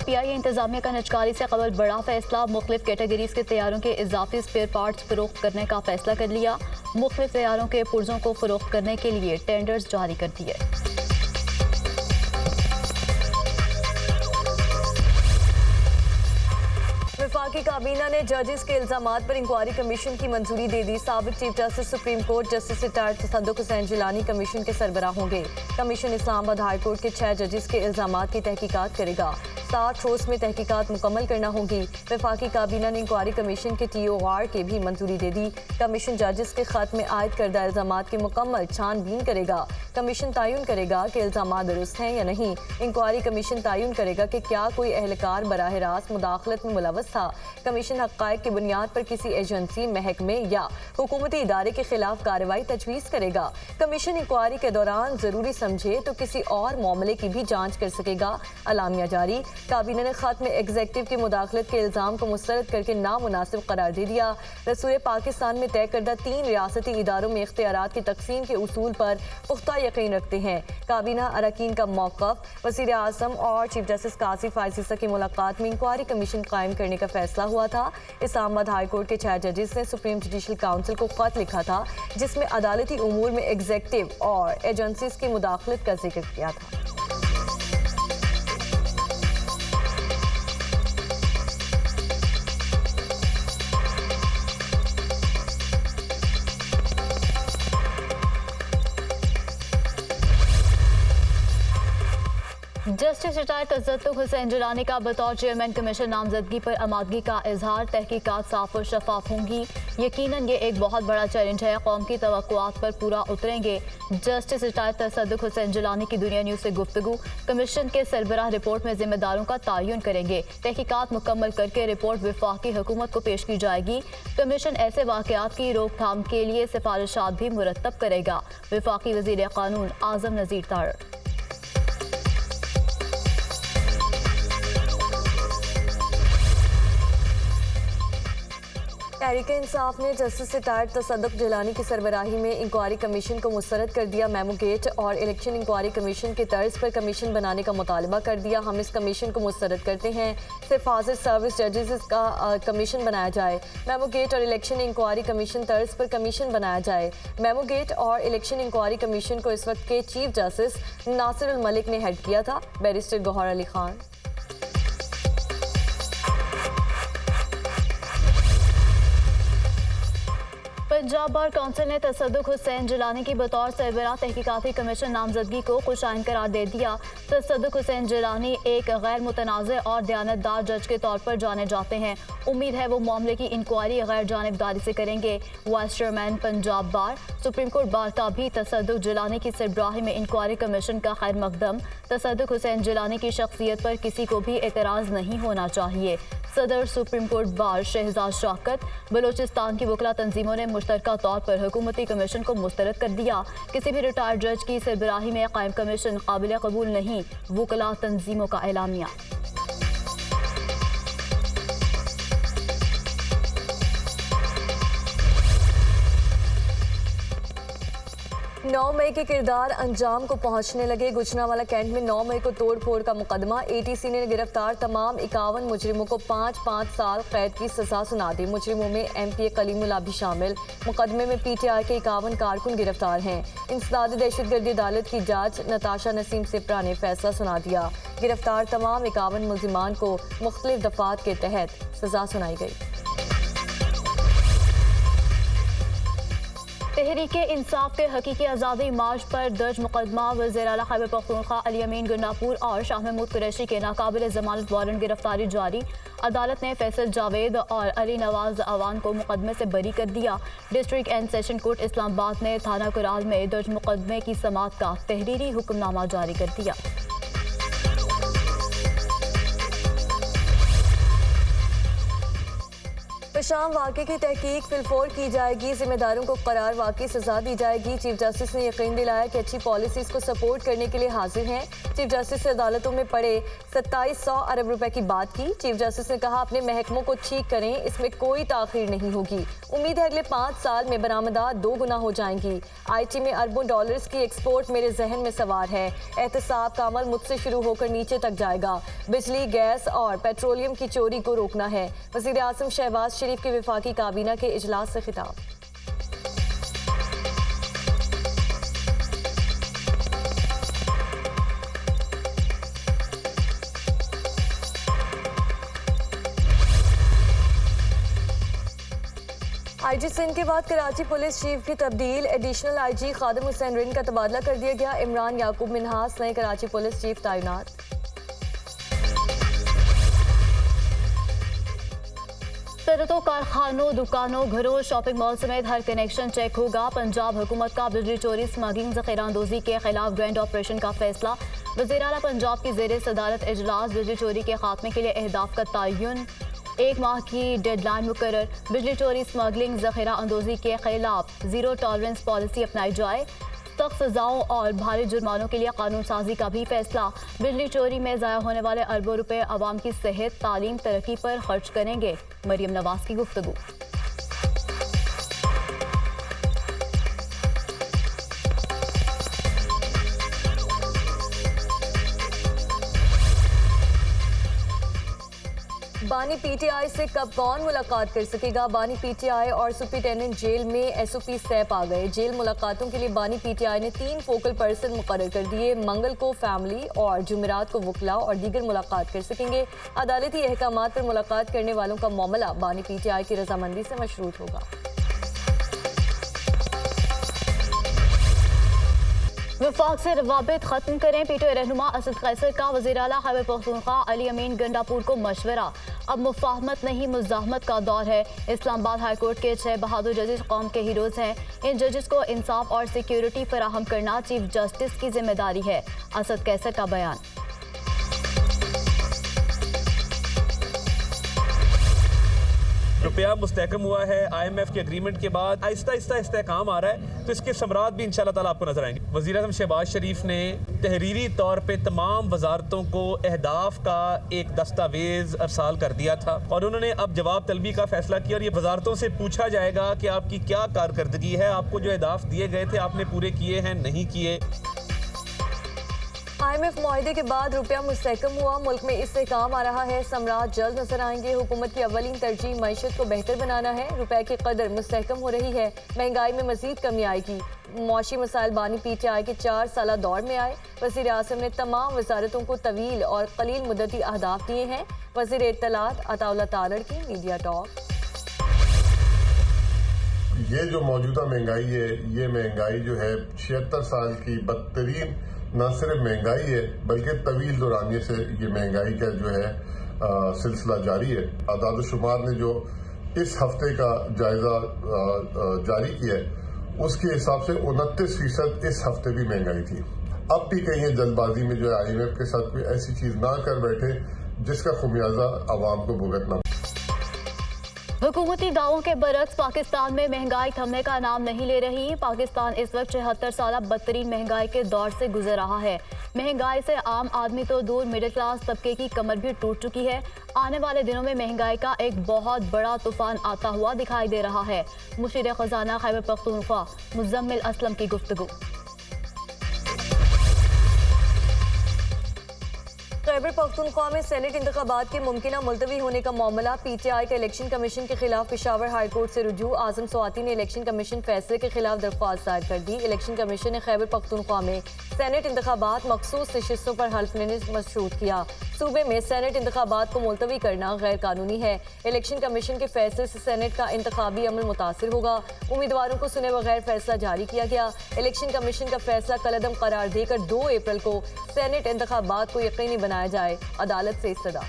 PIA इंतजामिया का निजकारी से कबल बड़ा फैसला, मुख्तलिफ कैटेगरीज के तैयारों के इजाफी स्पेयर पार्ट्स फरोख्त करने का फैसला कर लिया। मुख्तलिफ तैयारों के पुर्जों को फरोख्त करने के लिए टेंडर्स जारी कर दिए। वफाकी काबीना ने जजेस के इल्जामात पर इंक्वायरी कमीशन की मंजूरी दे दी। साबिक chief justice supreme court justice retired तसद्दुक हुसैन जिलानी कमीशन के सरबराह होंगे। कमीशन इस्लामाबाद हाई कोर्ट के 6 जजेस के इल्जामात की तहकीकात करेगा। 7 रोज में तहकीकात मुकम्मल करना होगी। वफाकी काबीना ने इंक्वायरी कमीशन के TOR के भी मंजूरी दे दी। कमीशन जजेस के खत में आयद करदा इल्जामात की मुकम्मल छानबीन करेगा। कमीशन तयन करेगा कि इल्जामात दुरुस्त हैं या नहीं। इंक्वायरी कमीशन तयन करेगा कि क्या कोई एहलकार बराह रास्त मुदाखलत में मुलव्वस था। कमीशन हक़ाइक़ की बुनियाद पर किसी एजेंसी, महकमे या हुकूमती इदारे के खिलाफ कार्रवाई तजवीज़ करेगा। कमीशन इंक्वायरी के दौरान ज़रूरी समझे तो किसी और मामले की भी जाँच कर सकेगा। अलामिया जारी। काबीना ने खत में एग्जेक्टिव की मुदाखलत के इल्ज़ाम को मुस्तरद करके नामुनासिब करार दे दिया। रसूल पाकिस्तान में तय करदा 3 रियासती इदारों में इख्तियारात की तकसीम के उसूल पर पुख्ता यकीन रखते हैं। काबीना अरकान का मौक़िफ़, वज़ीर आज़म और चीफ जस्टिस कासिम फायज़ की मुलाकात में इंक्वायरी कमीशन कायम करने का फैसला हुआ था। इस्लामाबाद हाई कोर्ट के 6 जजेस ने सुप्रीम जुडिशल काउंसिल को खत लिखा था जिसमें अदालती उमूर में एग्जेक्टिव और एजेंसीज की मुदाखलत का जिक्र किया था। जस्टिस रिटायर्ड तसद्दुक हुसैन जिलानी का बतौर चेयरमैन कमीशन नामजदगी पर आमादगी का इजहार। तहकीकात साफ और शफाफ होंगी। यकीनन ये एक बहुत बड़ा चैलेंज है। कौम की तवक्कुआत पर पूरा उतरेंगे। जस्टिस रिटायर्ड तसद्दुक हुसैन जिलानी की दुनिया न्यूज़ से गुफ्तगू। कमीशन के सरबराह रिपोर्ट में जिम्मेदारों का तयन करेंगे। तहकीकात मुकम्मल करके रिपोर्ट वफाकी हुकूमत को पेश की जाएगी। कमीशन ऐसे वाक़यात की रोकथाम के लिए सिफारिशात भी मुरतब करेगा। वफाकी वज़ीर क़ानून आज़म नज़ीर तार। तहरीक इंसाफ ने जस्टिस रिटायर्ड तसद्दुक जिलानी की सरबराही में इंक्वायरी कमीशन को मुस्तरद कर दिया। मेमो गेट और इलेक्शन इंक्वायरी कमीशन के तर्ज पर कमीशन बनाने का मुतालबा कर दिया। हम इस कमीशन को मुस्तरद करते हैं। हिफाजत सर्विस जजेस का कमीशन बनाया जाए। मेमो गेट और इलेक्शन इंक्वायरी कमीशन तर्ज पर कमीशन बनाया जाए। मेमो गेट और इलेक्शन इंक्वायरी कमीशन को इस वक्त के चीफ जस्टिस नासिर अल मलिक ने हेड किया था। Barrister Gohar Ali Khan. Punjab bar council ने तसद्दुक हुसैन जिलानी की बतौर सरबराह तहकीकाती कमीशन नामजदगी को खुशाइन करार दे दिया। तसद्दुक हुसैन जिलानी एक गैर मुतनाज़ और दयानतदार जज के तौर पर जाने जाते हैं। उम्मीद है वो मामले की इंक्वायरी गैर जानिबदारी से करेंगे। वाइस चेयरमैन पंजाब बार सुप्रीम कोर्ट बार का भी तसद्दुक जिलानी की सरबराही में इंक्वायरी कमीशन का खैर मकदम। तसद्दुक हुसैन जिलानी की शख्सियत पर किसी को भी एतराज़ नहीं होना चाहिए। सदर supreme court bar Shahzad Shaukat, Balochistan की वकला तंजीमों ने मुश्तरका तौर पर हुकूमती कमीशन को मुस्तरद कर दिया। किसी भी रिटायर्ड जज की सरबराही में कायम कमीशन काबिल कबूल नहीं, वकला तंजीमों का एलामिया। 9 मई के किरदार अंजाम को पहुंचने लगे। गुजरांवाला कैंट में 9 मई को तोड़ फोड़ का मुकदमा। ATC ने गिरफ्तार तमाम 51 मुजरिमों को 5-5 साल कैद की सजा सुना दी। मुजरिमों में MPA कलीमुल्लाह भी शामिल। मुकदमे में PTI के 51 कारकुन गिरफ्तार हैं। इंसदाद दहशतगर्दी अदालत की जज नताशा नसीम सिप्रा ने फैसला सुना दिया। गिरफ्तार तमाम 51 मुलजिमान को मुख्तलिफ दफात के तहत सजा सुनाई गई। तहरीक इंसाफ के हकीकी आज़ादी मार्च पर दर्ज मुकदमा वज़ीर आला खैबर पख्तूनख्वा अली अमीन गुन्नापुर और शाह महमूद कुरैशी के नाकाबिल ज़मानत वारंट गिरफ्तारी जारी। अदालत ने फैसल जावेद और अली नवाज अवान को मुकदमे से बरी कर दिया। District and session court Islamabad ने थाना कुराल में दर्ज मुकदमे की समाअत का तहरीरी हुक्मनामा जारी कर दिया। शाम वाक़े की तहकीक फिलफोर की जाएगी, जिम्मेदारों को करार वाकई सजा दी जाएगी। चीफ जस्टिस ने यकीन दिलाया कि अच्छी पॉलिसीज़ को सपोर्ट करने के लिए हाजिर हैं। चीफ जस्टिस ने अदालतों में पड़े 2700 अरब रुपए की बात की। चीफ जस्टिस ने कहा अपने महकमों को ठीक करें, इसमें कोई ताख़ीर नहीं होगी। उम्मीद है अगले 5 साल में बरामदात 2 गुना हो जाएंगी। IT में अरबों डॉलर्स की एक्सपोर्ट मेरे जहन में सवार है। एहतसाब का अमल मुझसे शुरू होकर नीचे तक जाएगा। बिजली, गैस और पेट्रोलियम की चोरी को रोकना है। वज़ीर आज़म शहबाज शरीफ की वफाकी काबीना के इजलास से खिताब। IG सिंध के बाद कराची पुलिस चीफ की तब्दील। एडिशनल IG खादिम हुसैन रिन का तबादला कर दिया गया। इमरान याकूब मिन्हास नए कराची पुलिस चीफ तैनात। सनतों, कारखानों, दुकानों, घरों, शॉपिंग मॉल समेत हर कनेक्शन चेक होगा। पंजाब हुकूमत का बिजली चोरी, स्मगलिंग, ज़ख़ीराअंदोज़ी के खिलाफ ग्रैंड ऑपरेशन का फैसला। वज़ीर आला पंजाब की ज़ेर सदारत इजलास। बिजली चोरी के खात्मे के लिए अहदाफ का तयन। 1 माह की डेडलाइन मुकर्रर। बिजली चोरी, स्मगलिंग, ज़ख़ीराअंदोज़ी के खिलाफ ज़ीरो टॉलरेंस पॉलिसी अपनाई जाए। सख्त सजाओं और भारी जुर्मानों के लिए कानून साजी का भी फैसला। बिजली चोरी में ज़ाया होने वाले अरबों रुपए अवाम की सेहत, तालीम, तरक्की पर खर्च करेंगे। मरियम नवाज की गुफ्तगू। बानी PTI से कब कौन मुलाकात कर सकेगा? बानी PTI और सुप्रिंटेंडेंट जेल में SOP सैप आ गए। जेल मुलाकातों के लिए बानी PTI ने 3 फोकल पर्सन मुकर्रर कर दिए। मंगल को फैमिली और जुमेरात को वकला और दीगर मुलाकात कर सकेंगे। अदालती अहकामात पर मुलाकात करने वालों का मामला बानी PTI की रजामंदी से मशरूत होगा। वफाक से रवाबित खत्म करें। PTI रहनुमा असद कैसर का वज़ीर आला खैबर पख्तूनख्वा अली अमीन गंडापुर को मशवरा। अब मुफाहमत नहीं मुज़ाहमत का दौर है। इस्लामाबाद हाई कोर्ट के 6 बहादुर जजेस कौम के हीरोज़ हैं। इन जजेस को इंसाफ और सिक्योरिटी फराहम करना चीफ जस्टिस की जिम्मेदारी है। असद कैसर का बयान। रुपया मुस्तहकम हुआ है। IMF के एग्रीमेंट के बाद आहिस्ता आहिस्ता इस्तेहकाम आ रहा है, तो इसके समरात भी इंशाल्लाह ताला आपको नजर आएंगे। वज़ीर आज़म शहबाज शरीफ ने तहरीरी तौर पे तमाम वजारतों को अहदाफ का एक दस्तावेज अरसाल कर दिया था और उन्होंने अब जवाब तलबी का फैसला किया और ये वजारतों से पूछा जाएगा कि आपकी क्या कारकर्दगी है, आपको जो अहदाफ दिए गए थे आपने पूरे किए हैं, नहीं किए। IMF मुआहदे के बाद रुपया मुस्तहकम हुआ। मुल्क में इस्तेहकाम आ रहा है। समरात जल्द नजर आएंगे। हुकूमत की अव्वलीन तरजीह मईशत को बेहतर बनाना है। रुपये की कदर मुस्तहकम हो रही है। महंगाई में मजीद कमी आएगी। मुआशी मसाइल बानी PTI के 4 साला दौर में आए। वज़ीर आज़म ने तमाम वजारतों को तवील और कलील मुद्दती अहदाफ दिए हैं। वज़ीर इत्तलात अताउल्लाह तारड़ की मीडिया टॉक। ये जो मौजूदा महंगाई है, ये महंगाई जो है 76 साल की बदतरीन न सिर्फ महंगाई है बल्कि तवील दौरानिए से ये महंगाई का जो है सिलसिला जारी है। आदाद शुमार ने जो इस हफ्ते का जायजा जारी किया है उसके हिसाब से 29% इस हफ्ते भी महंगाई थी। अब भी कहीं जल्दबाजी में जो है IMF के साथ कोई ऐसी चीज ना कर बैठे जिसका खुमियाजा आवाम को भुगतना। हुकूमती दावों के बरक्स पाकिस्तान में महंगाई थमने का नाम नहीं ले रही। पाकिस्तान इस वक्त 76 साल बदतरीन महंगाई के दौर से गुजर रहा है। महंगाई से आम आदमी तो दूर, मिडिल क्लास तबके की कमर भी टूट चुकी है। आने वाले दिनों में महंगाई का एक बहुत बड़ा तूफान आता हुआ दिखाई दे रहा है। मुशीर खजाना खैबर पख्तूनख्वा मुजम्मिल असलम की गुफ्तगू। खैबर पख्तूनख्वा में सेनेट इंतखाबात के मुमकिन मुलतवी होने का मामला। PTI के इलेक्शन कमीशन के खिलाफ पेशावर हाई कोर्ट से रुजू। आजम स्वाति ने इलेक्शन कमीशन फैसले के खिलाफ दरख्वास्त दायर कर दी। इलेक्शन कमीशन ने खैबर पख्तूनख्वा में सेनेट इंतखाबात मखसूस नशिस्तों पर हल्फ लेने मशरूत किया। सूबे में सेनेट इंतखाबात को मुलतवी करना गैर कानूनी है। इलेक्शन कमीशन के फैसले से सेनेट का इंतखाबी अमल मुतासिर होगा। उम्मीदवारों को सुने बगैर फैसला जारी किया गया। इलेक्शन कमीशन का फैसला कलअदम करार देकर 2 अप्रैल को सेनेट इंतखाबात को यकीनी बनाया जाए। अदालत से इस्तदा।